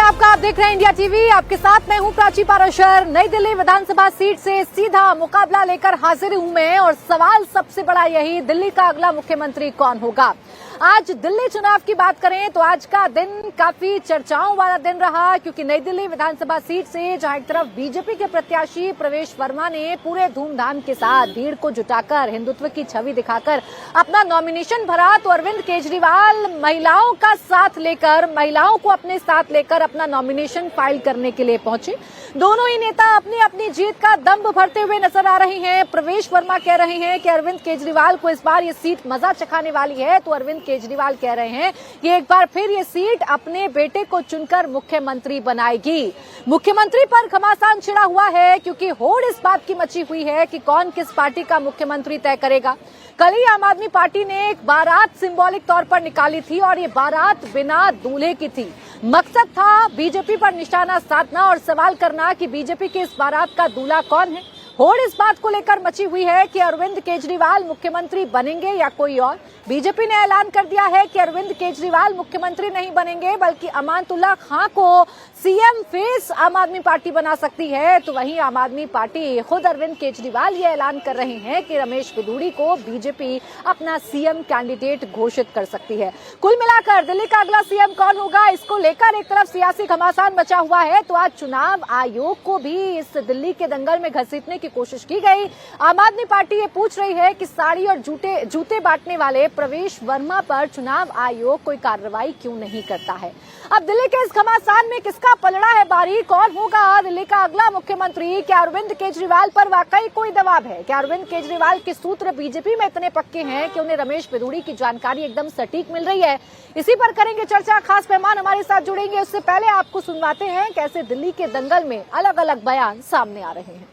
आपका, आप देख रहे हैं इंडिया टीवी। आपके साथ मैं हूं प्राची पाराशर। नई दिल्ली विधानसभा सीट से सीधा मुकाबला लेकर हाजिर हूं मैं, और सवाल सबसे बड़ा यही, दिल्ली का अगला मुख्यमंत्री कौन होगा। आज दिल्ली चुनाव की बात करें तो आज का दिन काफी चर्चाओं वाला दिन रहा, क्योंकि नई दिल्ली विधानसभा सीट से जहां एक तरफ बीजेपी के प्रत्याशी प्रवेश वर्मा ने पूरे धूमधाम के साथ भीड़ को जुटाकर हिंदुत्व की छवि दिखाकर अपना नॉमिनेशन भरा, तो अरविंद केजरीवाल महिलाओं का साथ लेकर, महिलाओं को अपने साथ लेकर अपना नॉमिनेशन फाइल करने के लिए पहुंचे। दोनों ही नेता अपनी अपनी जीत का दम्भ भरते हुए नजर आ रहे हैं। प्रवेश वर्मा कह रहे हैं कि अरविंद केजरीवाल को इस बार ये सीट मजा चखाने वाली है, तो अरविंद केजरीवाल कह रहे हैं कि एक बार फिर ये सीट अपने बेटे को चुनकर मुख्यमंत्री बनाएगी। मुख्यमंत्री पर घमासान छिड़ा हुआ है, क्योंकि होड़ इस बात की मची हुई है कि कौन किस पार्टी का मुख्यमंत्री तय करेगा। कल ही आम आदमी पार्टी ने एक बारात सिंबॉलिक तौर पर निकाली थी, और ये बारात बिना दूल्हे की थी। मकसद था बीजेपी पर निशाना साधना और सवाल करना कि बीजेपी की इस बारात का दूल्हा कौन है। होड़ इस बात को लेकर मची हुई है कि अरविंद केजरीवाल मुख्यमंत्री बनेंगे या कोई और। बीजेपी ने ऐलान कर दिया है कि अरविंद केजरीवाल मुख्यमंत्री नहीं बनेंगे, बल्कि अमानतुल्लाह खां को सीएम फेस आम आदमी पार्टी बना सकती है। तो वहीं आम आदमी पार्टी खुद अरविंद केजरीवाल ये ऐलान कर रहे हैं कि रमेश बिधूड़ी को बीजेपी अपना सीएम कैंडिडेट घोषित कर सकती है। कुल मिलाकर दिल्ली का अगला सीएम कौन होगा, इसको लेकर एक तरफ सियासी घमासान मचा हुआ है, तो आज चुनाव आयोग को भी इस दिल्ली के दंगल में घसीटने की कोशिश की गई। आम आदमी पार्टी ये पूछ रही है कि साड़ी और जूते बांटने वाले प्रवेश वर्मा पर चुनाव आयोग कोई कार्रवाई क्यों नहीं करता है। अब दिल्ली के इस घमासान में किसका पलड़ा है बारी, कौन होगा दिल्ली का अगला मुख्यमंत्री। क्या अरविंद केजरीवाल पर वाकई कोई दबाव है? क्या अरविंद केजरीवाल के सूत्र बीजेपी में इतने पक्के हैं कि उन्हें रमेश बिधूड़ी की जानकारी एकदम सटीक मिल रही है? इसी पर करेंगे चर्चा। खास मेहमान हमारे साथ जुड़ेंगे। उससे पहले आपको सुनवाते हैं कैसे दिल्ली के दंगल में अलग अलग बयान सामने आ रहे हैं।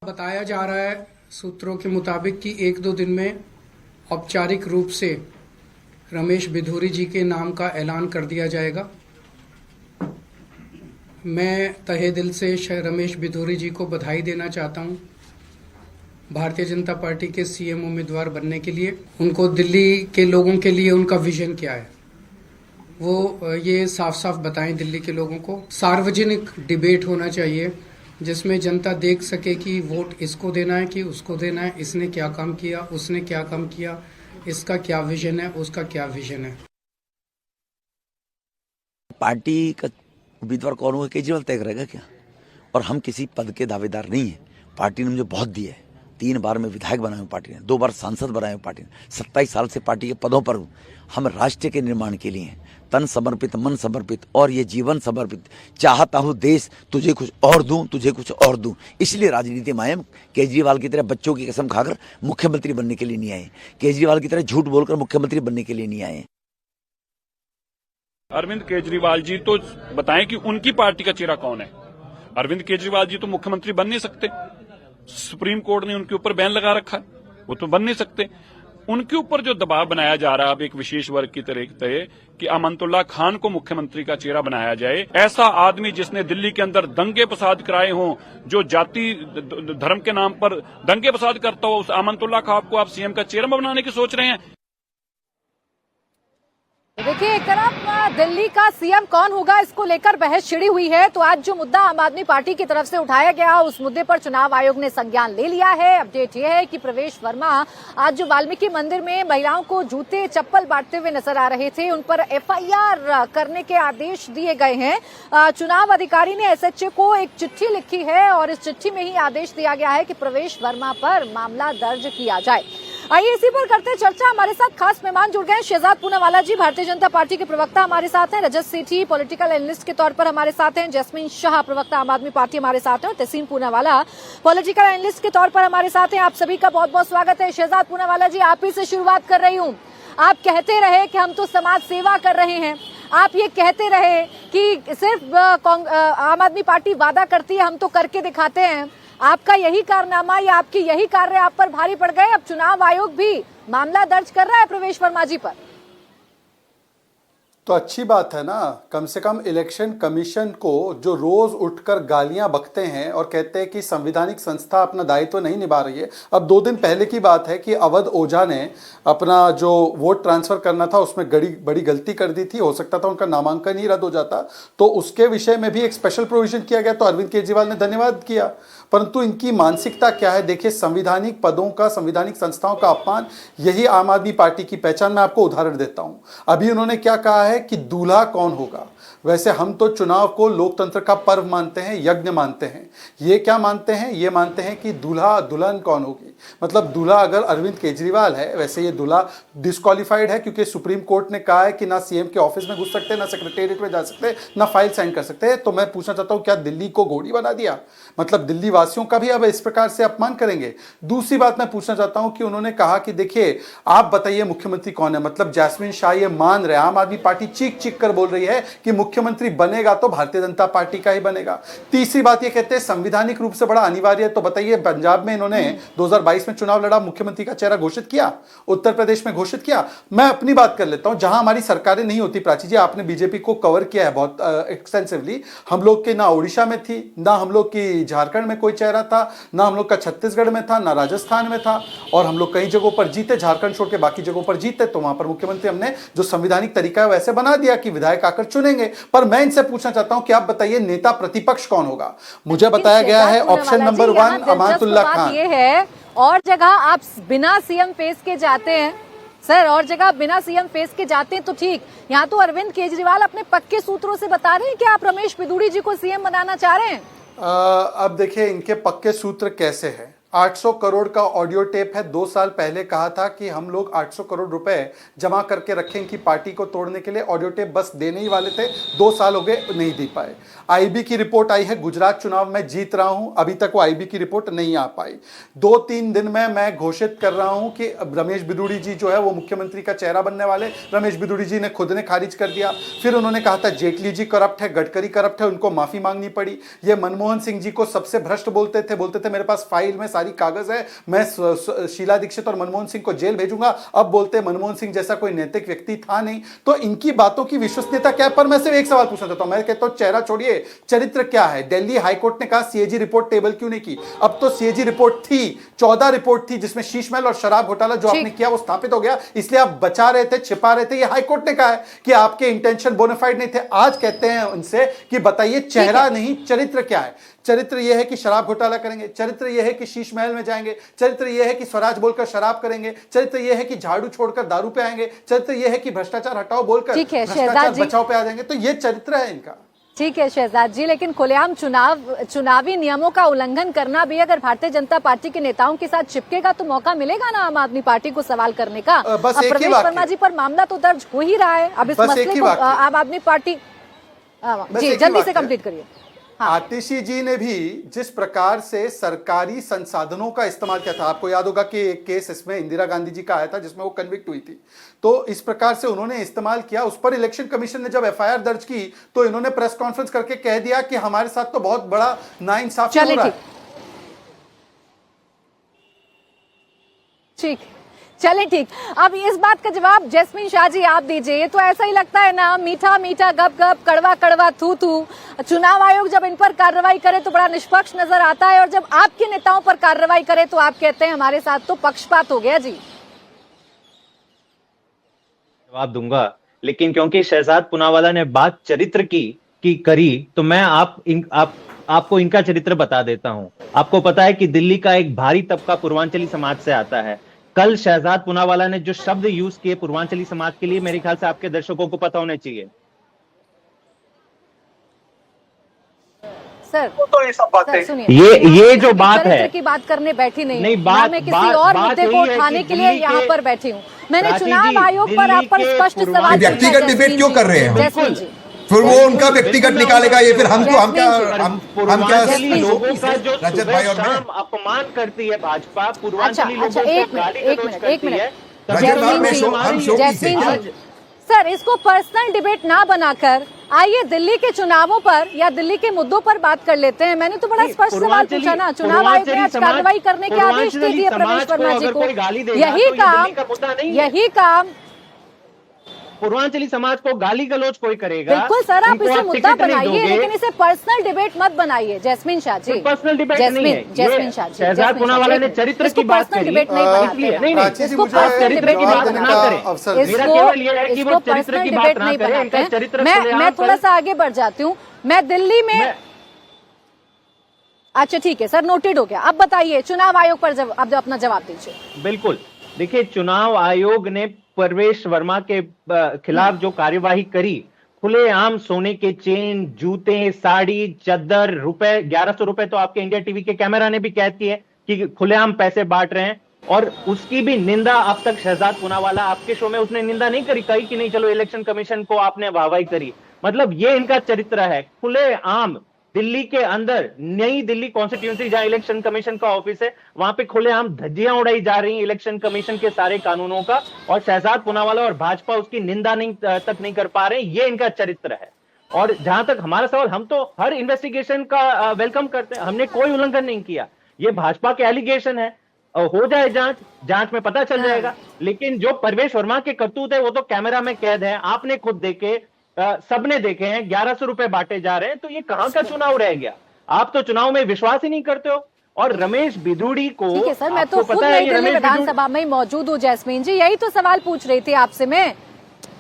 बताया जा रहा है सूत्रों के मुताबिक कि 1-2 दिन में औपचारिक रूप से रमेश बिधूड़ी जी के नाम का ऐलान कर दिया जाएगा। मैं तहे दिल से रमेश बिधूड़ी जी को बधाई देना चाहता हूं भारतीय जनता पार्टी के सीएम उम्मीदवार बनने के लिए। उनको दिल्ली के लोगों के लिए उनका विजन क्या है वो ये साफ साफ बताएं दिल्ली के लोगों को। सार्वजनिक डिबेट होना चाहिए जिसमें जनता देख सके कि वोट इसको देना है कि उसको देना है, इसने क्या काम किया, उसने क्या काम किया, इसका क्या विजन है, उसका क्या विजन है। पार्टी का उम्मीदवार कौन होगा केजरीवाल तय करेगा क्या? और हम किसी पद के दावेदार नहीं है। पार्टी ने मुझे बहुत दिया है। 3 बार मैं विधायक बनाया हूँ पार्टी ने, 2 बार सांसद बनाया हूँ पार्टी ने, 27 साल से पार्टी के पदों पर हूँ। हम राष्ट्र के निर्माण के लिए हैं, तन समर्पित, मन समर्पित और ये जीवन समर्पित। चाहता हूँ देश तुझे कुछ और दूं, तुझे कुछ और दूं। इसलिए राजनीति में आए। केजरीवाल की तरह बच्चों की कसम खाकर मुख्यमंत्री बनने के लिए नहीं आए। केजरीवाल की तरह झूठ बोलकर मुख्यमंत्री बनने के लिए नहीं आए। अरविंद केजरीवाल जी तो बताएं कि उनकी पार्टी का चेहरा कौन है। अरविंद केजरीवाल जी तो मुख्यमंत्री बन नहीं सकते। सुप्रीम कोर्ट ने उनके ऊपर बैन लगा रखा है, वो तो बन नहीं सकते। उनके ऊपर जो दबाव बनाया जा रहा है अब एक विशेष वर्ग की तरह कि अमानतुल्लाह खान को मुख्यमंत्री का चेहरा बनाया जाए। ऐसा आदमी जिसने दिल्ली के अंदर दंगे फसाद कराए हों, जो जाति धर्म के नाम पर दंगे फसाद करता हो, उस अमानतुल्लाह खान को आप सीएम का चेहरा बनाने की सोच रहे हैं। देखिए, एक तरफ दिल्ली का सीएम कौन होगा इसको लेकर बहस छिड़ी हुई है, तो आज जो मुद्दा आम आदमी पार्टी की तरफ से उठाया गया उस मुद्दे पर चुनाव आयोग ने संज्ञान ले लिया है। अपडेट यह है कि प्रवेश वर्मा आज जो वाल्मीकि मंदिर में महिलाओं को जूते चप्पल बांटते हुए नजर आ रहे थे, उन पर एफआईआर करने के आदेश दिए गए हैं। चुनाव अधिकारी ने एसएचओ को एक चिट्ठी लिखी है, और इस चिट्ठी में ही आदेश दिया गया है कि प्रवेश वर्मा पर मामला दर्ज किया जाए। आइए इसी पर करते हैं चर्चा। हमारे साथ खास मेहमान जुड़ गए। शहजाद पूनावाला जी भारतीय जनता पार्टी के प्रवक्ता हमारे साथ हैं, रजत सेठी पॉलिटिकल एनालिस्ट के तौर पर हमारे साथ हैं, जैस्मीन शाह प्रवक्ता आम आदमी पार्टी हमारे साथ हैं, और तहसीन पूनावाला पॉलिटिकल एनालिस्ट के तौर पर हमारे साथ हैं। आप सभी का बहुत बहुत स्वागत है। शहजाद पूनावाला जी, आप ही से शुरुआत कर रही हूँ। आप कहते रहे कि हम तो समाज सेवा कर रहे हैं, आप ये कहते रहे कि सिर्फ आम आदमी पार्टी वादा करती है, हम तो करके दिखाते हैं। आपका यही कारनामा या आपकी यही कार्य आप पर भारी पड़ गए। अब चुनाव आयोग भी मामला दर्ज कर रहा है प्रवेश वर्मा जी पर। तो अच्छी बात है ना, कम से कम इलेक्शन कमीशन को जो रोज उठकर गालियां बकते हैं और कहते हैं कि संवैधानिक संस्था अपना दायित्व नहीं निभा रही है। अब 2 दिन पहले की बात है कि अवध ओझा ने अपना जो वोट ट्रांसफर करना था उसमें बड़ी गलती कर दी थी, हो सकता था उनका नामांकन ही रद्द हो जाता, तो उसके विषय में भी एक स्पेशल प्रोविजन किया गया, तो अरविंद केजरीवाल ने धन्यवाद किया। परंतु इनकी मानसिकता क्या है, देखिए, संवैधानिक पदों का, संवैधानिक संस्थाओं का अपमान, यही आम आदमी पार्टी की पहचान। मैं आपको उदाहरण देता हूं, अभी उन्होंने क्या कहा है कि दूल्हा कौन होगा। वैसे हम तो चुनाव को लोकतंत्र का पर्व मानते हैं, यज्ञ मानते हैं। ये क्या मानते हैं, ये मानते हैं कि दूल्हा दुल्हन कौन होगी। मतलब दूल्हा अगर अरविंद केजरीवाल है, वैसे ये दूल्हा डिस्क्वालिफाइड है क्योंकि सुप्रीम कोर्ट ने कहा है कि ना सीएम के ऑफिस में घुस सकते, ना सेक्रेटेरिएट में जा सकते, ना फाइल साइन कर सकते। तो मैं पूछना चाहता हूं, क्या दिल्ली को घोड़ी बना दिया? मतलब दिल्ली वासियों का भी अब इस प्रकार से अपमान करेंगे? दूसरी बात मैं पूछना चाहता हूं कि उन्होंने कहा कि देखिए, आप बताइए मुख्यमंत्री कौन है। मतलब जैस्मिन शाह ये मान रहे, आम आदमी पार्टी चीख चीख कर बोल रही है कि मुख्यमंत्री बनेगा तो भारतीय जनता पार्टी का ही बनेगा। तीसरी बात ये कहते हैं संवैधानिक रूप से बड़ा अनिवार्य है। तो बताइए, पंजाब में इन्होंने 2022 में चुनाव लड़ा, मुख्यमंत्री का चेहरा घोषित किया, उत्तर प्रदेश में घोषित किया। मैं अपनी बात कर लेता हूं, जहां हमारी सरकारें नहीं होती, प्राची जी आपने बीजेपी को कवर किया है बहुत एक्सटेंसिवली। हम लोग के ना उड़ीसा में थी, ना हम लोग की झारखंड में कोई चेहरा था, ना हम लोग का छत्तीसगढ़ में था, ना राजस्थान में था, और हम लोग कई जगहों पर जीते, झारखंड छोड़ के बाकी जगहों पर जीते। तो वहां पर मुख्यमंत्री हमने जो संवैधानिक तरीका है वैसे बना दिया कि विधायक आकर चुनेंगे। पर मैं इनसे पूछना चाहता हूं कि आप बताइए नेता प्रतिपक्ष कौन होगा। मुझे बताया गया है ऑप्शन नंबर 1 अमानुल्लाह खान। ये है, और जगह आप बिना सीएम फेस के जाते हैं सर, और जगह बिना सीएम फेस के जाते हैं तो ठीक। यहाँ तो अरविंद केजरीवाल अपने पक्के सूत्रों से बता रहे हैं कि आप रमेश बिधूड़ी जी को सीएम बनाना चाह रहे हैं। अब देखिए इनके पक्के सूत्र कैसे हैं। 800 करोड़ का ऑडियो टेप है। 2 साल पहले कहा था कि हम लोग 800 करोड़ रुपए जमा करके रखें कि पार्टी को तोड़ने के लिए। ऑडियो टेप बस देने ही वाले थे, 2 साल हो गए नहीं दे पाए। आईबी की रिपोर्ट आई है, गुजरात चुनाव में जीत रहा हूं, अभी तक वो आईबी की रिपोर्ट नहीं आ पाई। 2-3 दिन में मैं घोषित कर रहा हूं कि रमेश बिधूड़ी जी जो है वो मुख्यमंत्री का चेहरा बनने वाले। रमेश बिधूड़ी जी ने खुद ने खारिज कर दिया। फिर उन्होंने कहा था जेटली जी करप्ट है, गडकरी करप्ट है, उनको माफी मांगनी पड़ी। ये मनमोहन सिंह जी को सबसे भ्रष्ट बोलते थे मेरे पास फाइल में सारी कागज है, मैं शीला दीक्षित और मनमोहन सिंह को जेल भेजूंगा। अब बोलते मनमोहन सिंह जैसा कोई नैतिक व्यक्ति था नहीं। तो इनकी बातों की विश्वसनीयता क्या है? पर मैं सिर्फ एक सवाल पूछना चाहता हूं। मैं कहता हूं चेहरा छोड़िए, चरित्र क्या है? दिल्ली हाईकोर्ट ने कहा सीएजी रिपोर्ट टेबल क्यों नहीं की? अब तो सीएजी रिपोर्ट थी, 14 रिपोर्ट थी जिसमें शीश महल और शराब घोटाला जो आपने किया वो स्थापित हो गया, इसलिए आप बचा रहे थे, छिपा रहे थे। ये हाईकोर्ट ने कहा है कि आपके इंटेंशन बोनाफाइड नहीं थे। आज कहते हैं उनसे कि बताइए चेहरा नहीं चरित्र क्या है? चरित्र यह है कि शराब घोटाला करेंगे, चरित्र यह है कि शीश महल में जाएंगे, चरित्र यह है कि स्वराज बोलकर शराब करेंगे, चरित्र यह है कि झाड़ू छोड़कर दारू पे आएंगे, चरित्र यह है कि भ्रष्टाचार हटाओ बोलकर भ्रष्टाचार बचाओ पे आ जाएंगे। तो ये चरित्र है इनका। ठीक है शहजाद जी, लेकिन खुलेआम चुनावी नियमों का उल्लंघन करना भी अगर भारतीय जनता पार्टी के नेताओं के साथ चिपकेगा तो मौका मिलेगा ना आम आदमी पार्टी को सवाल करने का। बस अब प्रवेश वर्मा जी पर मामला तो दर्ज हो ही रहा है। अब इस मसले को आम आदमी पार्टी जी जल्दी से कंप्लीट करिए। हाँ। आतिशी जी ने भी जिस प्रकार से सरकारी संसाधनों का इस्तेमाल किया था, आपको याद होगा कि एक केस इसमें इंदिरा गांधी जी का आया था जिसमें वो कन्विक्ट हुई थी, तो इस प्रकार से उन्होंने इस्तेमाल किया। उस पर इलेक्शन कमीशन ने जब एफआईआर दर्ज की तो इन्होंने प्रेस कॉन्फ्रेंस करके कह दिया कि हमारे साथ तो बहुत बड़ा नाइंसाफी हो रहा है। ठीक, चले ठीक। अब इस बात का जवाब जैस्मिन शाह जी आप दीजिए। तो ऐसा ही लगता है ना, मीठा मीठा गप गप, कड़वा कड़वा थू थू। चुनाव आयोग जब इन पर कार्रवाई करे तो बड़ा निष्पक्ष नजर आता है, और जब आपके नेताओं पर कार्रवाई करे तो आप कहते हैं हमारे साथ तो पक्षपात हो गया। जी जवाब दूंगा, लेकिन क्योंकि शहजाद पूनावाला ने बात चरित्र की करी तो मैं आपको इनका चरित्र बता देता हूं। आपको पता है कि दिल्ली का एक भारी तबका पूर्वांचली समाज से आता है। कल शहजाद पूनावाला ने जो शब्द यूज किए पूर्वांचली समाज के लिए, मेरे ख्याल से आपके दर्शकों को पता होना चाहिए। सर तो ये सब बातें, ये जो बात है की बात करने बैठी नहीं बात मैं किसी और मुद्दे को उठाने के लिए यहाँ पर बैठी हूँ। मैंने चुनाव आयोग पर आप पर स्पष्ट सवाल, व्यक्तिगत डिबेट क्यों कर रहे हैं? फिर वो उनका व्यक्तिगत निकालेगा, ये फिर हम क्या लोगों का जो रजत भाई और मैं अपमान करती है भाजपा, पूर्वांचली लोगों को एक मिनट सर, इसको पर्सनल डिबेट ना बनाकर आइए दिल्ली के चुनावों पर या दिल्ली के मुद्दों पर बात कर लेते हैं। मैंने तो बड़ा स्पष्ट सवाल पूछा ना। चुनाव आयोग ने आज कार्रवाई करने के आदेश दे दिए प्रवेश वर्मा जी को। यही काम पूर्वांचली समाज को गाली गलौज कोई करेगा, बिल्कुल सर, आप उनको इसे मुद्दा टिकट नहीं बनाइए, दोगे। लेकिन इसे पर्सनल डिबेट मत बनाइए। Jasmine Shah ji, personal debate नहीं है, जैस्मिन शाह जी, शहजाद पूनावाला ने चरित्र की बात करी, डिबेट नहीं बनाते इसलिए हैं। नहीं प्राची जी, इसको मुझे पर्सनल चरित्र डिबेट की नहीं बात बनाते ना हैं। करें। अवसर मेरा केवल ये है कि वो चरित्र पर्सनल की डिबेट बात ना नहीं करें, बनाते इनका हैं। चरित्र मैं खुलेआम थोड़ा सा आगे बढ़ जाती हूँ। मैं दिल्ली में, अच्छा ठीक है सर, नोटेड हो गया। अब बताइए चुनाव आयोग पर अब अपना जवाब दीजिए। बिल्कुल, देखिए चुनाव आयोग ने परवेश वर्मा के खिलाफ जो कार्यवाही करी, खुलेआम सोने के चेन, जूते, साड़ी, चद्दर, रुपए, 1100 रुपए तो आपके इंडिया टीवी के कैमरा ने भी कैद की है कि खुलेआम पैसे बांट रहे हैं, और उसकी भी निंदा अब तक शहजाद पूनावाला आपके शो में उसने निंदा नहीं करी, कही कि नहीं चलो इलेक्शन कमीशन को आपने वाहवाही करी। मतलब ये इनका चरित्र है, खुलेआम दिल्ली के अंदर, नई दिल्ली कॉन्स्टिट्यूंसी जहां इलेक्शन कमीशन का ऑफिस है, वहां पे खुलेआम धज्जियां उड़ाई जा रही हैं इलेक्शन कमीशन के सारे कानूनों का, और शहजाद पूनावाला और भाजपा उसकी निंदा तक नहीं कर पा रहे हैं। ये इनका चरित्र है। और जहां तक हमारा सवाल, हम तो हर इन्वेस्टिगेशन का वेलकम करते हैं, हमने कोई उल्लंघन नहीं किया। ये भाजपा के एलिगेशन है, हो जाए जांच में पता चल जाएगा। लेकिन जो परवेश वर्मा के करतूत है वो तो कैमरा में कैद है, आपने खुद देखे, सबने देखे हैं। 1100 रुपए बांटे जा रहे हैं, तो ये कहां का चुनाव रह गया? आप तो चुनाव में विश्वास ही नहीं करते हो। और रमेश बिधूड़ी को, ठीक है सर, मैं तो आपको खुद पता है नई ये दिल्ली रमेश विधानसभा में मौजूद हूँ। जैस्मीन जी, यही तो सवाल पूछ रही थी आपसे मैं,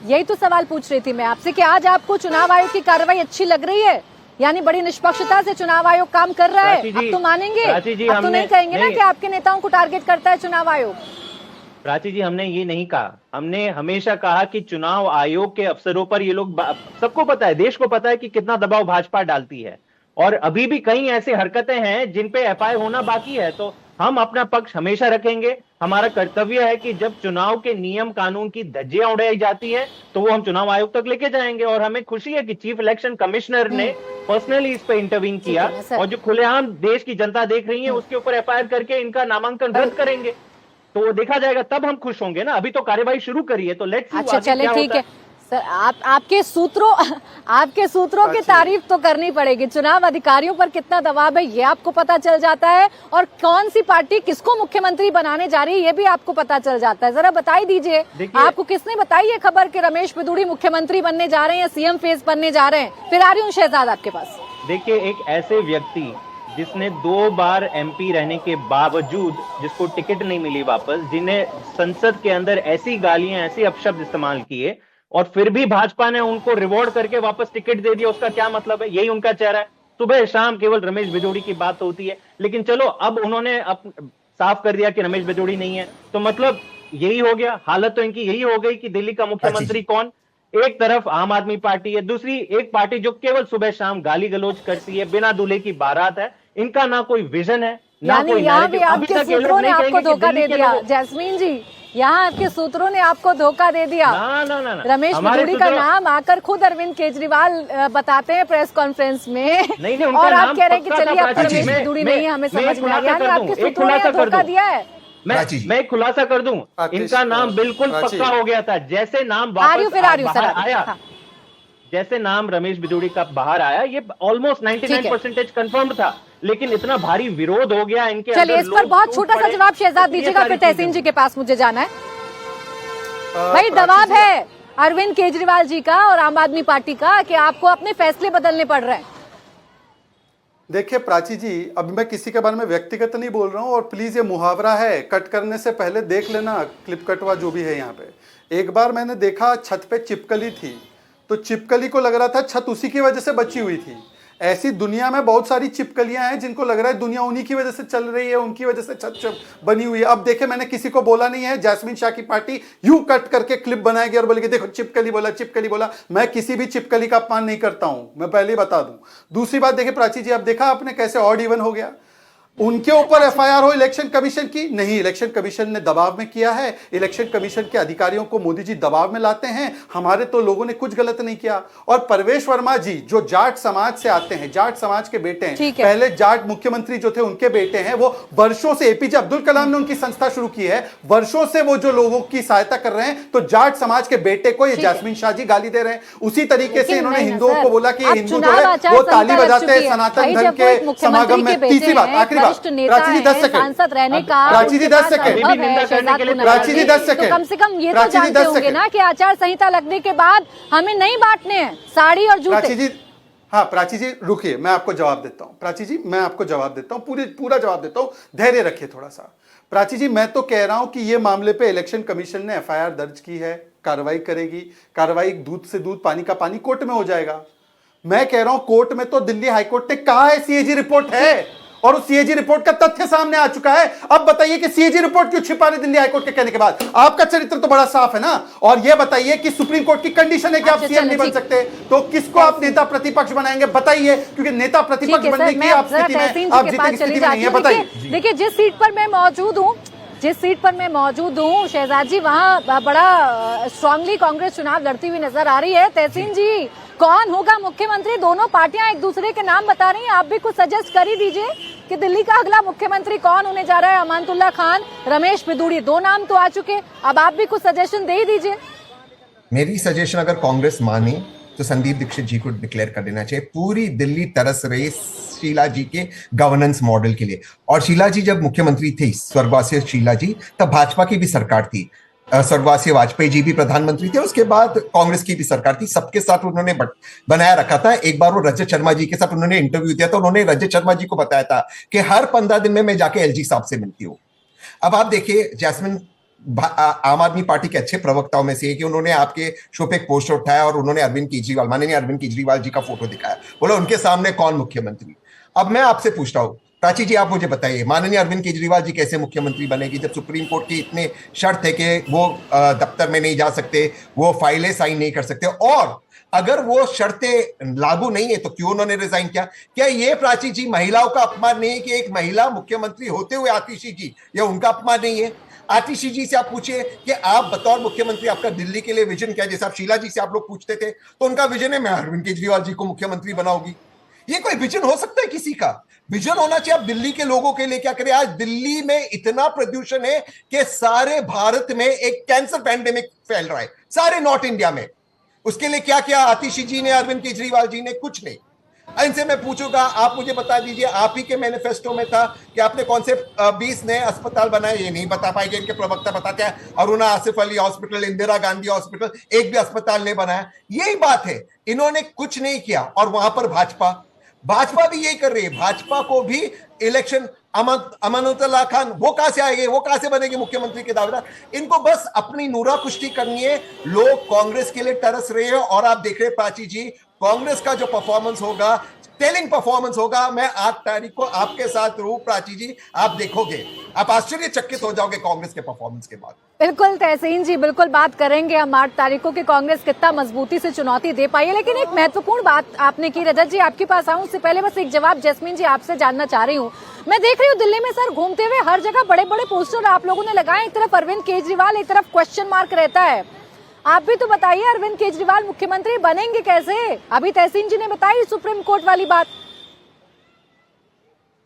यही तो सवाल पूछ रही थी मैं आपसे कि आज आपको चुनाव आयोग की कार्रवाई अच्छी लग रही है? यानी बड़ी निष्पक्षता से चुनाव आयोग काम कर रहा है, अब तो मानेंगे? अब तो नहीं कहेंगे ना कि आपके नेताओं को टारगेट करता है चुनाव आयोग? प्राची जी, हमने ये नहीं कहा। हमने हमेशा कहा कि चुनाव आयोग के अफसरों पर ये लोग, सबको पता है, देश को पता है कि कितना दबाव भाजपा डालती है, और अभी भी कई ऐसी हरकतें हैं जिन पे एफआईआर होना बाकी है। तो हम अपना पक्ष हमेशा रखेंगे। हमारा कर्तव्य है कि जब चुनाव के नियम कानून की धज्जियां उड़ाई जाती है तो वो हम चुनाव आयोग तक लेके जाएंगे। और हमें खुशी है कि चीफ इलेक्शन कमिश्नर ने पर्सनली इस पे इंटरवीन किया, और जो खुलेआम देश की जनता देख रही है उसके ऊपर एफआईआर करके इनका नामांकन रद्द करेंगे। तो वो देखा जाएगा, तब हम खुश होंगे ना। अभी तो कार्यवाही शुरू करी है, तो लेट्स सी। अच्छा चले, ठीक है सर, आपके सूत्रों की तारीफ तो करनी पड़ेगी। चुनाव अधिकारियों पर कितना दबाव है ये आपको पता चल जाता है, और कौन सी पार्टी किसको मुख्यमंत्री बनाने जा रही है ये भी आपको पता चल जाता है। जरा बता दीजिए, आपको किसने बताई ये खबर कि रमेश बिधूड़ी मुख्यमंत्री बनने जा रहे हैं या सीएम फेस बनने जा रहे हैं? फिर आ रही हूँ शहजाद आपके पास। देखिए, एक ऐसे व्यक्ति जिसने 2 बार एमपी रहने के बावजूद, जिसको टिकट नहीं मिली वापस, जिन्हें संसद के अंदर ऐसी गालियां, ऐसे अपशब्द इस्तेमाल किए, और फिर भी भाजपा ने उनको रिवॉर्ड करके वापस टिकट दे दिया, उसका क्या मतलब है? यही उनका चेहरा है। सुबह शाम केवल रमेश बिधूड़ी की बात होती है। लेकिन चलो, अब उन्होंने साफ कर दिया कि रमेश बिधूड़ी नहीं है, तो मतलब यही हो गया। हालत तो इनकी यही हो गई कि दिल्ली का मुख्यमंत्री कौन? एक तरफ आम आदमी पार्टी है, दूसरी एक पार्टी जो केवल सुबह शाम गाली गलौज करती है, बिना दूल्हे की बारात है। इनका ना कोई विजन है, ना कोई यहाँ भी नैरेटिव। आपके सूत्रों ने आपको धोखा दे दिया जैस्मीन जी, यहाँ आपके सूत्रों ने आपको धोखा दे दिया। ना। रमेश बिधूड़ी का नाम आकर खुद अरविंद केजरीवाल बताते हैं प्रेस कॉन्फ्रेंस में, नहीं, और आप कह रहे हैं कि चलिए अब रमेश बिधूड़ी नहीं है, हमें समझ में आ गया। आपके सूत्रों ने धोखा दिया है। मैं खुलासा कर दूं, इनका नाम बिल्कुल पक्का हो गया था। जैसे नाम वापस बाहर आया, जैसे नाम रमेश बिधूड़ी का बाहर आया, ये ऑलमोस्ट 99% कंफर्म था। लेकिन इतना भारी विरोध हो गया इनके अंदर। चलिए, इस पर बहुत छोटा सा जवाब शहजाद दीजिएगा, फिर तहसीन जी के पास मुझे जाना है। भाई, दबाव है अरविंद केजरीवाल जी का और आम आदमी पार्टी का कि आपको अपने फैसले बदलने पड़ रहे हैं। देखिए प्राची जी, अब मैं किसी के बारे में व्यक्तिगत नहीं बोल रहा हूं, और प्लीज ये मुहावरा है, कट करने से पहले देख लेना, क्लिप कटवा जो भी है यहाँ पे। एक बार मैंने देखा छत पे छिपकली थी, तो छिपकली को लग रहा था छत उसी की वजह से बची हुई थी। ऐसी दुनिया में बहुत सारी छिपकलियां हैं जिनको लग रहा है दुनिया उन्हीं की वजह से चल रही है, उनकी वजह से छत बनी हुई है। अब देखे, मैंने किसी को बोला नहीं है, जैस्मिन शाह की पार्टी यूं कट करके क्लिप बनाएगी और बोलेगी देखो छिपकली बोला, छिपकली बोला। मैं किसी भी छिपकली का अपमान नहीं करता हूं, मैं पहले ही बता दूं। दूसरी बात देखिए प्राची जी, अब देखा आपने कैसे ऑड इवन हो गया? उनके ऊपर एफआईआर हो इलेक्शन कमीशन की? नहीं, इलेक्शन कमीशन ने दबाव में किया है। इलेक्शन कमीशन के अधिकारियों को मोदी जी दबाव में लाते हैं। हमारे तो लोगों ने कुछ गलत नहीं किया। और परवेश वर्मा जी जो जाट समाज से आते हैं, जाट समाज के बेटे हैं, पहले जाट मुख्यमंत्री जो थे उनके बेटे हैं, वो वर्षों से, एपीजे अब्दुल कलाम ने उनकी संस्था शुरू की है, वर्षों से वो जो लोगों की सहायता कर रहे हैं, तो जाट समाज के बेटे को ये जैस्मिन शाह जी गाली दे रहे हैं। उसी तरीके से इन्होंने हिंदुओं को बोला कि हिंदू जो है वो ताली बजाते हैं सनातन धर्म के समागम में। तीसरी बात, आखिरी वरिष्ठ नेता प्राची जी, 10 हैं, सेकंड। सांसद रहने का प्राची जी, उनके 10 पास सेकंड। अनुभव है, शहजाद प्राची जी, 10 तो सेकंड। कम से कम ये तो प्राची जी, जानते 10 होंगे सेकंड। ना कि आचार संहिता लगने के बाद हमें नहीं बांटने हैं साड़ी और प्राची जूते। जी, हाँ प्राची जी रुकिए, मैं आपको जवाब देता हूं। प्राची जी, मैं आपको जवाब देता हूं, पूरा जवाब देता हूं, धैर्य रखिए थोड़ा सा। प्राची जी, मैं तो कह रहा हूं कि ये मामले पे इलेक्शन कमीशन ने एफआईआर दर्ज की है, कार्रवाई करेगी, कार्रवाई दूध से दूध पानी का पानी कोर्ट में हो जाएगा। मैं कह रहा हूं कोर्ट में तो दिल्ली हाईकोर्ट ने कहा है सीएजी रिपोर्ट है, और उस सीएजी रिपोर्ट का तथ्य सामने आ चुका है। अब बताइए कि सीएजी रिपोर्ट क्यों छिपा रहे दिल्ली हाईकोर्ट के कहने के बाद? आपका चरित्र तो बड़ा साफ है ना। और यह बताइए कि सुप्रीम कोर्ट की कंडीशन है कि आप सीएम नहीं बन सकते, तो किसको आप नेता प्रतिपक्ष बनाएंगे? बताइए, क्योंकि नेता प्रतिपक्ष बनने की आप स्थिति में, आप जीतने की स्थिति में नहीं है। बताइए। देखिए, जिस सीट पर मैं मौजूद हूँ शहजाद जी, वहाँ बड़ा स्ट्रांगली कांग्रेस चुनाव लड़ती हुई नजर आ रही है। तहसीन जी, कौन होगा मुख्यमंत्री? दोनों पार्टियां एक दूसरे के नाम बता रही हैं, आप भी कुछ सजेस्ट कर ही दीजिए कि दिल्ली का अगला मुख्यमंत्री कौन होने जा रहा है। अमानतुल्लाह खान, रमेश बिधूड़ी, 2 नाम तो आ चुके, अब आप भी कुछ सजेशन दे ही दीजिए। मेरी सजेशन, अगर कांग्रेस माने तो संदीप दीक्षित जी को डिक्लेयर कर देना चाहिए। पूरी दिल्ली तरस रही शीला जी के गवर्नेंस मॉडल के लिए, और शीला जी जब मुख्यमंत्री थी, स्वर्गवासी शीला जी, तब भाजपा की भी सरकार थी, स्वर्गवासी वाजपेयी जी भी प्रधानमंत्री थे, उसके बाद कांग्रेस की भी सरकार थी, सबके साथ उन्होंने बनाया रखा था। एक बार वो रजत शर्मा जी के साथ उन्होंने इंटरव्यू दिया था, उन्होंने रजत शर्मा जी को बताया था कि हर 15 दिन में मैं जाके एलजी साहब से मिलती हूँ। अब आप देखिए, जैस्मिन आम आदमी पार्टी के अच्छे प्रवक्ताओं में से है कि उन्होंने आपके शो पे एक पोस्टर उठाया और उन्होंने अरविंद केजरीवाल, माननीय अरविंद केजरीवाल जी का फोटो दिखाया, बोला उनके सामने कौन मुख्यमंत्री। अब मैं आपसे पूछता हूं, प्राची जी, आप मुझे बताइए, माननीय अरविंद केजरीवाल जी कैसे मुख्यमंत्री बनेगी जब सुप्रीम कोर्ट की इतने शर्त है कि वो दफ्तर में नहीं जा सकते, वो फाइलें साइन नहीं कर सकते, और अगर वो शर्तें लागू नहीं है तो क्यों उन्होंने रिजाइन किया? क्या ये प्राची जी महिलाओं का अपमान नहीं है कि एक महिला मुख्यमंत्री होते हुए आतिशी जी, ये उनका अपमान नहीं है? आतिशी जी से आप पूछिए कि आप बतौर मुख्यमंत्री आपका दिल्ली के लिए विजन क्या है। जैसे आप शीला जी से आप लोग पूछते थे तो उनका विजन है मैं अरविंद केजरीवाल जी को मुख्यमंत्री बनाऊंगी। ये कोई विजन हो सकता है किसी का? विजन होना चाहिए आप दिल्ली के लोगों के लिए क्या करें। आज दिल्ली में इतना प्रदूषण है कि सारे भारत में एक कैंसर पैंडेमिक फैल रहा है, सारे नॉर्थ इंडिया में। उसके लिए क्या किया आतिशी जी ने, अरविंद केजरीवाल जी ने? कुछ नहीं। इनसे मैं पूछूंगा, आप मुझे बता दीजिए, आप ही के मैनिफेस्टो में था कि आपने कौन से 20 नए अस्पताल बनाए? ये नहीं बता पाएंगे, इनके प्रवक्ता बताते हैं अरुणा आसिफ अली हॉस्पिटल, इंदिरा गांधी हॉस्पिटल, एक भी अस्पताल नहीं बनाया। यही बात है, इन्होंने कुछ नहीं किया। और वहां पर भाजपा भी यही कर रही है। भाजपा को भी इलेक्शन, अमानुल्लाह खान वो कहां से आएंगे, वो कहां से बनेंगे मुख्यमंत्री के दावेदार? इनको बस अपनी नूरा कुश्ती करनी है। लोग कांग्रेस के लिए तरस रहे हैं, और आप देख रहे हैं प्राची जी, कांग्रेस का जो परफॉर्मेंस होगा, टेलिंग परफॉर्मेंस होगा। मैं 8 तारीख को आपके साथ रहूं प्राची जी, आप देखोगे, आप आश्चर्यचकित हो जाओगे कांग्रेस के परफॉर्मेंस के बाद। बिल्कुल तहसीन जी, बिल्कुल बात करेंगे हम 8 तारीख को कि कांग्रेस कितना मजबूती से चुनौती दे पाई है। लेकिन एक महत्वपूर्ण बात आपने की, रजत जी आपके पास आऊं उससे पहले बस एक जवाब जैस्मीन जी आपसे जानना चाह रही हूँ। मैं देख रही हूँ दिल्ली में सर घूमते हुए हर जगह बड़े बड़े पोस्टर आप लोगों ने लगाए, एक तरफ अरविंद केजरीवाल, एक तरफ क्वेश्चन मार्क रहता है। आप भी तो बताइए, अरविंद केजरीवाल मुख्यमंत्री बनेंगे कैसे? अभी तहसीन जी ने बताई सुप्रीम कोर्ट वाली बात।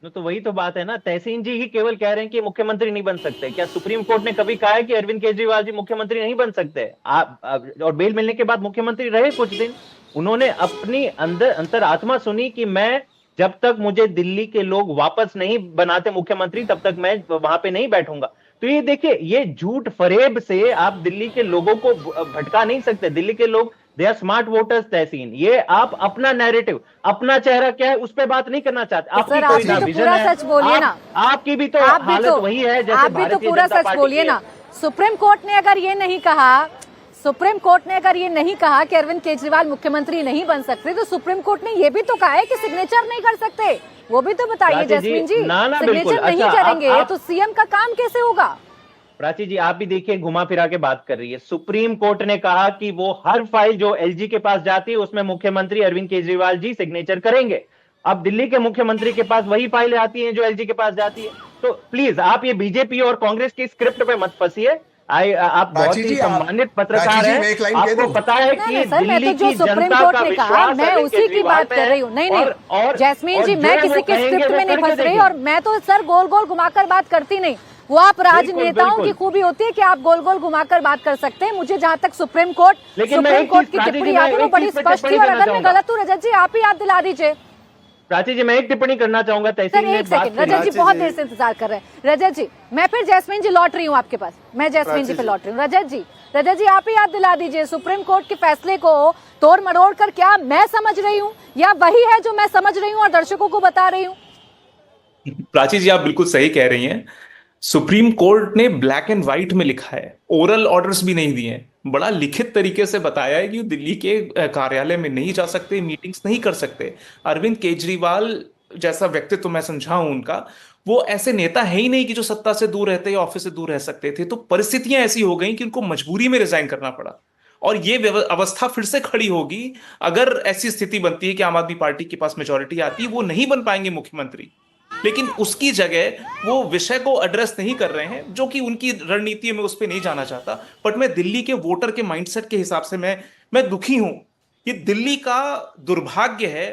तो वही तो बात है ना, तहसीन जी ही केवल कह रहे हैं कि मुख्यमंत्री नहीं बन सकते। क्या सुप्रीम कोर्ट ने कभी कहा है कि अरविंद केजरीवाल जी मुख्यमंत्री नहीं बन सकते? और बेल मिलने के बाद मुख्यमंत्री रहे कुछ दिन। उन्होंने अपनी अंतरात्मा सुनी कि मैं, जब तक मुझे दिल्ली के लोग वापस नहीं बनाते मुख्यमंत्री, तब तक मैं वहां पे नहीं बैठूंगा। तो ये देखिए, ये झूठ फरेब से आप दिल्ली के लोगों को भटका नहीं सकते। दिल्ली के लोग, दे आर स्मार्ट वोटर्स तहसीन। ये आप अपना नैरेटिव, अपना चेहरा क्या है उस पर बात नहीं करना चाहते। सर आप भी तो पूरा सच बोलिए ना। आपकी भी तो हालत वही है जैसे आप भी तो पूरा सच बोलिए ना। सुप्रीम कोर्ट ने अगर ये नहीं कहा कि अरविंद केजरीवाल मुख्यमंत्री नहीं बन सकते, तो सुप्रीम कोर्ट ने ये भी तो कहा है कि सिग्नेचर नहीं कर सकते। वो भी तो बताइए जैस्मीन जी, सिग्नेचर नहीं करेंगे तो सीएम का काम कैसे होगा? प्राची जी, आप भी देखिए, घुमा फिरा के बात कर रही है। सुप्रीम कोर्ट ने कहा कि वो हर फाइल जो एलजी के पास जाती है उसमें मुख्यमंत्री अरविंद केजरीवाल जी सिग्नेचर करेंगे। अब दिल्ली के मुख्यमंत्री के पास वही फाइलें आती हैं जो एलजी के पास जाती है। तो प्लीज आप ये बीजेपी और कांग्रेस की स्क्रिप्ट पे मत फंसिए। आप बहुत ही सम्मानित पत्रकार हैं, आपको पता है कि दिल्ली की जनता का विश्वास, मैं उसी की बात कर रही हूँ। नहीं, जैस्मीन जी, मैं किसी के स्क्रिप्ट में नहीं फंस रही, और मैं तो सर गोल गोल घुमाकर बात करती नहीं। वो आप राजनेताओं की खूबी होती है कि आप गोल गोल घुमाकर बात कर सकते हैं। मुझे जहां तक सुप्रीम कोर्ट की टिप्पणी याद है वो बड़ी स्पष्ट थी, और अगर मैं गलत हूँ रजत जी आप ही याद दिला दीजिए। प्राची जी, मैं एक टिप्पणी करना चाहूंगा। सर तहसील ने एक बात सेकंड, करी। रजत जी बहुत देर से इंतजार कर रहे हैं। रजत जी, मैं फिर जैस्मीन जी लौट रही हूँ आपके पास, मैं जैस्मीन जी पे लौट रही हूँ। रजत जी आप ही याद दिला दीजिए, सुप्रीम कोर्ट के फैसले को तोड़ मरोड़ कर क्या मैं समझ रही हूँ या वही है जो मैं समझ रही हूँ और दर्शकों को बता रही हूँ? प्राची जी, आप बिल्कुल सही कह रही हैं। सुप्रीम कोर्ट ने ब्लैक एंड व्हाइट में लिखा है, ओरल ऑर्डर्स भी नहीं दिए हैं, बड़ा लिखित तरीके से बताया है कि दिल्ली के कार्यालय में नहीं जा सकते, मीटिंग्स नहीं कर सकते। अरविंद केजरीवाल जैसा व्यक्तित्व मैं समझाऊं उनका, वो ऐसे नेता है ही नहीं कि जो सत्ता से दूर रहते या ऑफिस से दूर रह सकते थे। तो परिस्थितियां ऐसी हो गई कि उनको मजबूरी में रिजाइन करना पड़ा, और ये अवस्था फिर से खड़ी होगी अगर ऐसी स्थिति बनती है कि आम आदमी पार्टी के पास मेजोरिटी आती है। वो नहीं बन पाएंगे मुख्यमंत्री, लेकिन उसकी जगह वो विषय को एड्रेस नहीं कर रहे हैं, जो कि उनकी रणनीति में उस पर नहीं जाना चाहता। बट मैं दिल्ली के वोटर के माइंडसेट के हिसाब से मैं दुखी हूं। ये दिल्ली का दुर्भाग्य है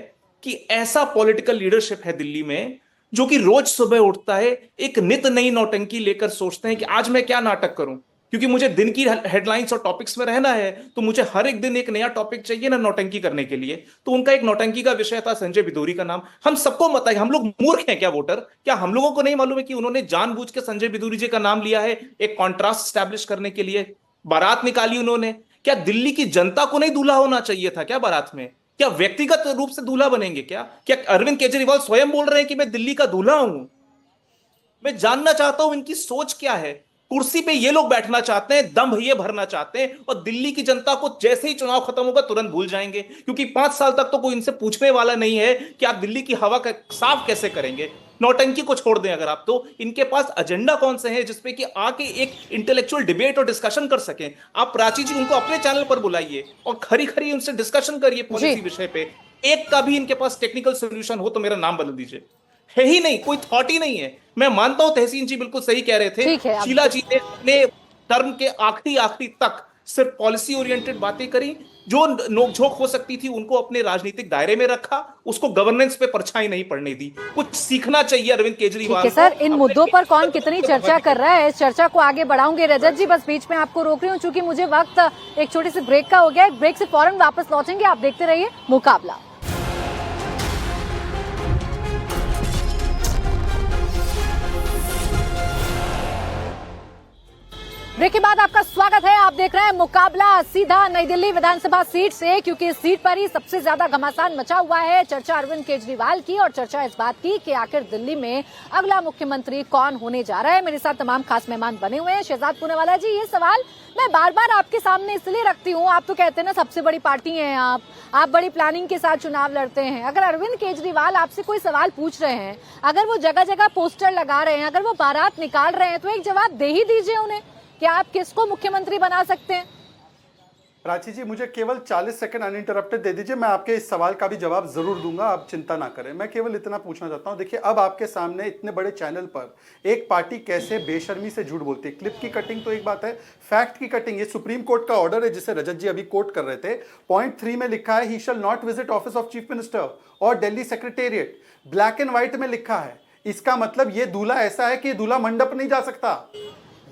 कि ऐसा पॉलिटिकल लीडरशिप है दिल्ली में, जो कि रोज सुबह उठता है, एक नित नई नौटंकी लेकर सोचते हैं कि आज मैं क्या नाटक करूं, क्योंकि मुझे दिन की हेडलाइंस और टॉपिक्स में रहना है, तो मुझे हर एक दिन एक नया टॉपिक चाहिए ना नौटंकी करने के लिए। तो उनका एक नौटंकी का विषय था संजय बिधूरी का नाम। हम सबको पता है, हम लोग मूर्ख हैं क्या वोटर? क्या हम लोगों को नहीं मालूम है कि उन्होंने जानबूझ के संजय बिधूरी जी का नाम लिया है एक कॉन्ट्रास्ट स्टैब्लिश करने के लिए? बारात निकाली उन्होंने। क्या दिल्ली की जनता को नहीं दूल्हा होना चाहिए था क्या बारात में? क्या व्यक्तिगत रूप से दूल्हा बनेंगे क्या अरविंद केजरीवाल स्वयं बोल रहे हैं कि मैं दिल्ली का दूल्हा हूं? मैं जानना चाहता हूं इनकी सोच क्या है। कुर्सी पे ये लोग बैठना चाहते हैं, दम ये भरना चाहते हैं, और दिल्ली की जनता को जैसे ही चुनाव खत्म होगा तुरंत भूल जाएंगे, क्योंकि 5 साल तक तो कोई इनसे पूछने वाला नहीं है कि आप दिल्ली की हवा का साफ कैसे करेंगे। नौटंकी को छोड़ दें अगर आप, तो इनके पास एजेंडा कौन से हैं जिसपे कि आके एक इंटेलेक्चुअल डिबेट और डिस्कशन कर सकें। आप प्राची जी उनको अपने चैनल पर बुलाइए और खरी खरी उनसे डिस्कशन करिए पॉलिसी विषय पे। एक का भी इनके पास टेक्निकल सोल्यूशन हो तो मेरा नाम बदल दीजिए। है ही नहीं, कोई थॉट ही नहीं है। मैं मानता हूं तहसीन जी बिल्कुल सही कह रहे थे, शीला जी ने अपने टर्म के आखिरी तक सिर्फ पॉलिसी ओरिएंटेड बातें करी, जो नोकझोंक हो सकती थी उनको अपने राजनीतिक दायरे में रखा, उसको गवर्नेंस पे परछाई नहीं पड़ने दी। कुछ सीखना चाहिए अरविंद केजरीवाल को। सर, इन मुद्दों पर कौन कितनी चर्चा कर रहा है, इस चर्चा को आगे बढ़ाऊंगे। रजत जी बस बीच में आपको रोक रही हूँ, चूंकि मुझे वक्त एक छोटे से ब्रेक का हो गया है। ब्रेक से फौरन वापस लौटेंगे, आप देखते रहिए मुकाबला। ब्रेक के बाद आपका स्वागत है। आप देख रहे हैं मुकाबला सीधा नई दिल्ली विधानसभा सीट से, क्योंकि इस सीट पर ही सबसे ज्यादा घमासान मचा हुआ है। चर्चा अरविंद केजरीवाल की, और चर्चा इस बात की कि आखिर दिल्ली में अगला मुख्यमंत्री कौन होने जा रहा है। मेरे साथ तमाम खास मेहमान बने हुए हैं। शहजाद पूनावाला जी, ये सवाल मैं बार बार आपके सामने इसलिए रखती हूँ, आप तो कहते हैं ना सबसे बड़ी पार्टी है आप बड़ी प्लानिंग के साथ चुनाव लड़ते हैं। अगर अरविंद केजरीवाल आपसे कोई सवाल पूछ रहे हैं, अगर वो जगह जगह पोस्टर लगा रहे हैं, अगर वो बारात निकाल रहे हैं, तो एक जवाब दे ही दीजिए उन्हें कि आप किसको मुख्यमंत्री बना सकते हैं। प्राची जी, मुझे केवल 40 सेकंड अनइंटरप्टेड दे दीजिए, मैं आपके इस सवाल का भी जवाब जरूर दूंगा, आप चिंता ना करें। मैं केवल इतना पूछना चाहता हूं, देखिए अब आपके सामने इतने बड़े चैनल पर एक पार्टी कैसे बेशर्मी से झूठ बोलती है। क्लिप की कटिंग तो एक बात है, फैक्ट की कटिंग, ये सुप्रीम कोर्ट का ऑर्डर है जिसे रजत जी अभी कोट कर रहे थे। पॉइंट 3 में लिखा है, he shall not visit office of chief minister और Delhi secretariat. Black and white में लिखा है। इसका मतलब ये दूल्हा ऐसा है कि दूल्हा मंडप नहीं जा सकता।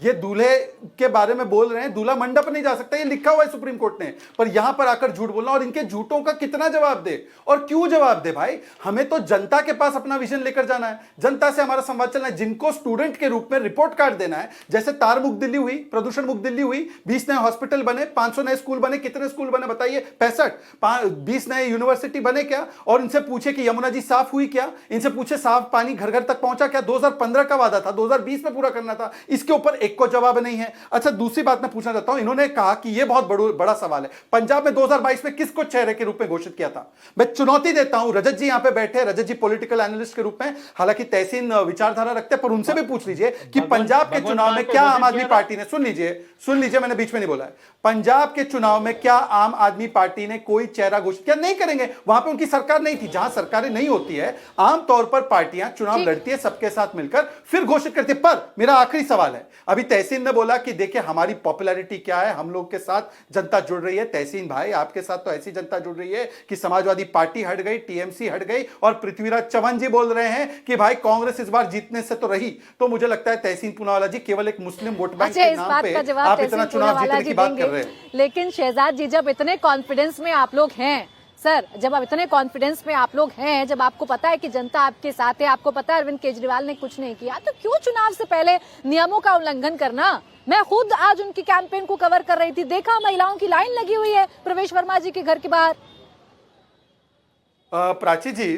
ये दूल्हे के बारे में बोल रहे हैं, दूल्हा मंडप नहीं जा सकता, ये लिखा हुआ है सुप्रीम कोर्ट ने। पर यहां पर आकर झूठ बोलना, और इनके झूठों का कितना जवाब दे और क्यों जवाब दे भाई? हमें तो जनता के पास अपना विजन लेकर जाना है, जनता से हमारा संवाद चलना है। जिनको स्टूडेंट के रूप में रिपोर्ट कार्ड देना है, जैसे तार मुक्त दिल्ली हुई, प्रदूषण मुक्त दिल्ली हुई, 20 नए हॉस्पिटल बने, 500 नए स्कूल बने। कितने स्कूल बने बताइए? 65। 20 नए यूनिवर्सिटी बने क्या? और इनसे पूछे कि यमुना जी साफ हुई क्या? इनसे पूछे साफ पानी घर घर तक पहुंचा क्या? 2015 का वादा था, 2020 में पूरा करना था। इसके ऊपर एक को जवाब नहीं है। अच्छा, दूसरी बात मैं पूछना चाहता हूं, इन्होंने कहा कि यह बहुत बड़ा सवाल है, पंजाब में 2022 में किसको चेहरे के रूप में घोषित किया था? मैं चुनौती देता हूं, रजत जी यहां पे बैठे, रजत जी पॉलिटिकल एनालिस्ट के रूप में, हालांकि तहसीन विचारधारा रखते हैं, पर उनसे भी पूछ लीजिए कि पंजाब के चुनाव में क्या आम आदमी पार्टी ने, सुन लीजिए, मैंने बीच में नहीं बोला है, पंजाब के चुनाव में क्या आम आदमी पार्टी ने कोई चेहरा घोषित किया? नहीं करेंगे, वहां पे उनकी सरकार नहीं थी। जहां सरकारें नहीं होती है, आमतौर पर पार्टियां चुनाव लड़ती है सबके साथ मिलकर, फिर घोषित करती है। पर मेरा आखिरी सवाल है, अभी तहसीन ने बोला कि देखिए हमारी पॉपुलैरिटी क्या है, हम लोग के साथ जनता जुड़ रही है। तहसीन भाई, आपके साथ तो ऐसी जनता जुड़ रही है कि समाजवादी पार्टी हट गई, टीएमसी हट गई, और पृथ्वीराज चौहान जी बोल रहे हैं कि भाई कांग्रेस इस बार जीतने से तो रही। तो मुझे लगता है तहसीन पूनावाला जी केवल एक मुस्लिम वोट बैंक के नाम पे आप इतना चुनाव जीतने की बात कर रहे हैं। लेकिन शहजाद जी, जब इतने कॉन्फिडेंस में आप लोग हैं, सर, जब आप इतने कॉन्फिडेंस में आप लोग हैं, जब आपको पता है कि जनता आपके साथ है, आपको पता है अरविंद केजरीवाल ने कुछ नहीं किया, तो क्यों चुनाव से पहले नियमों का उल्लंघन करना? मैं खुद आज उनकी कैंपेन को कवर कर रही थी, देखा महिलाओं की लाइन लगी हुई है प्रवेश वर्मा जी के घर के बाहर। प्राची जी,